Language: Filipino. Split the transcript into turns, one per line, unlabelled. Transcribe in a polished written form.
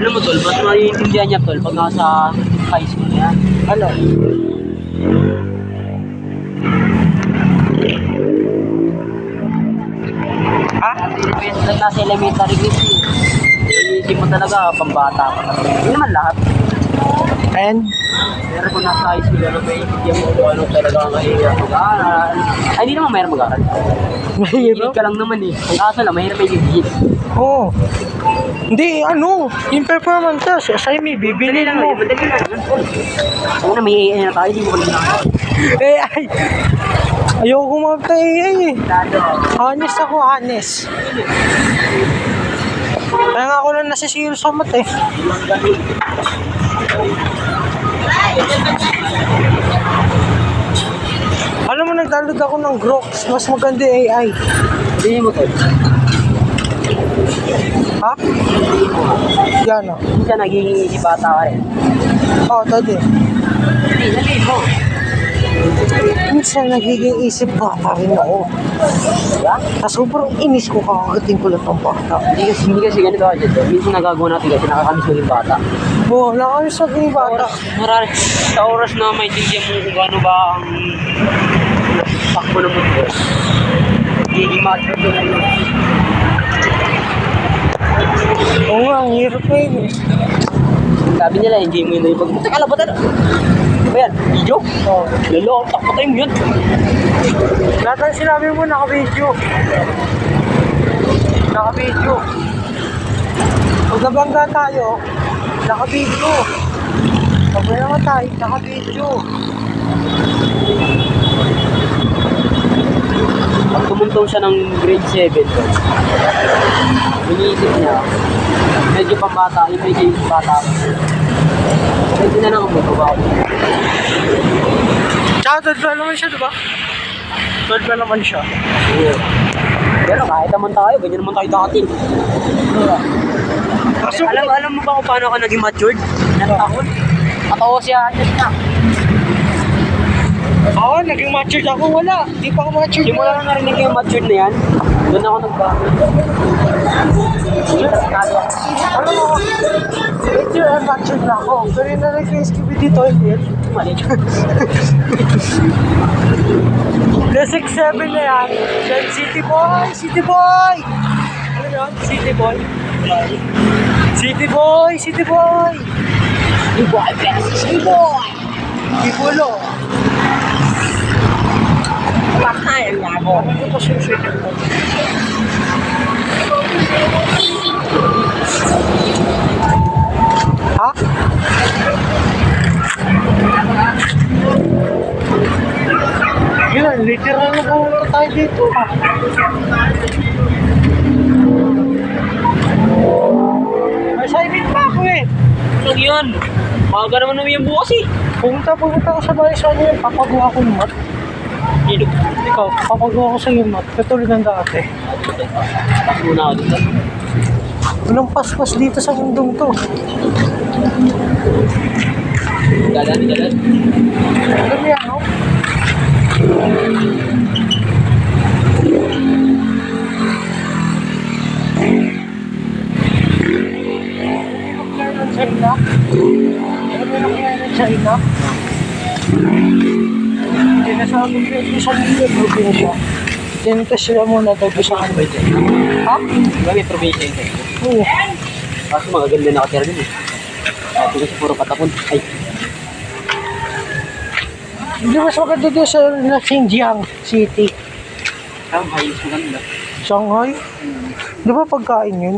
Alam mo tol, mas maiintindihan niya tol pag nasa high school niya.
Ano? Ha?
Pag nasa elementary grade yun. Iisip mo talaga, pambata ka na. Hindi naman lahat.
And?
Pero kung nasa high school, ano ba hindi mo kung ano talaga ang mahirap mag-aaral. Ay, hindi naman mahirap mag-aaral. Mahirap
Mahirap?
ka lang naman eh. Ang kaso lang, mahirap yung higit.
Oo. Hindi, ano? Yung performance test, asay may bibili
Madali lang,
mo.
madali lang. Ako na, may AI na tayo, hindi mo pa ginagawa.
AI! Ayoko magpa-AI eh.
Lalo.
Honest ako, honest. Kaya nga ako lang nasisiro sa mat eh. Alam mo, nagdownload ako ng Grox. Mas maganda yung AI.
Hindi mo tol.
Ha? Yan o.
Hindi ka naging isip bata ka rin.
Oo, dati.
Hindi, sabihin mo.
Minsan nagiging isip bata rin ako.
Diba?
Sobrang inis ko kakagating ko lang ng bata.
Hindi kasi ganito ka dyan. Minsan nagagawa natin kasi nakakamiss ko yung bata.
Oo, nakakamiss ko yung bata.
Sa oras na may tingin mo kung gaano ba ang takbo ng mundo. Giging macho ko na yun.
Oo nga, ang hirap na yun eh.
Sabi nila, enjoy mo yun na yung pag... Teka, labatan! Ano ba yan? Video?
Oo.
Lalo, takpatay mo yun.
Lahat ng sinabi mo, naka-video. Naka-video. Pag nabangga tayo, naka-video. Pag may namatay, naka-video.
Pag tumuntong siya ng grade 7, iniisip niya, medyo pambata, medyo yung bata. Medyo na lang ang magbabaw.
Tsaka 12 naman siya, diba? 12 naman siya.
Oo. Pero kahit naman tayo, ganyan naman tayo dati.
Kaso,
Alam mo ba kung paano ka naging matured? Ilang taon? Patawa siya, ayos na.
ako, naging matured ako, wala. Di pa ako matured.
Simula na narinig yung matured na yan, doon ako nagbago.
Alam mo, medyo matured na ako. Pero yung nag-SQB dito, hindi.
Mali.
The 6-7 na yan. Then City Boy! City Boy! Ano yun? City Boy? City Boy! City Boy!
City boy, City boy!
Ibulo!
Pakayan niya ako.
Ano ko siya City Boy? Ha? Yun, literal na pumunta tayo dito. May assignment pa ako eh.
Ano yun? Maaga naman naman yung bukas eh.
Pumunta ko sa bahay sa niya, papagawa ko ng mat.
Hilo.
Ikaw, papagawa ko sa iyo mat, katulad ng dati.
Tapos muna ako dito.
Walang paspas dito sa mundong to.
Dalan.
Alam mo yan, no? China? Alam mo yung kaya ng China? Hindi na sa akin sa mga probinsya. Tintas sila muna daw sa kanila. Ha?
Diba may probinsya yun sa'yo?
Oo.
Kaso mga ganda nakatira din eh. Sabi ko puro patapon. Ay,
Hindi mas maganda doon sa Xinjiang City.
ang hayos mo kanila.
Shanghai? Di ba pagkain yun?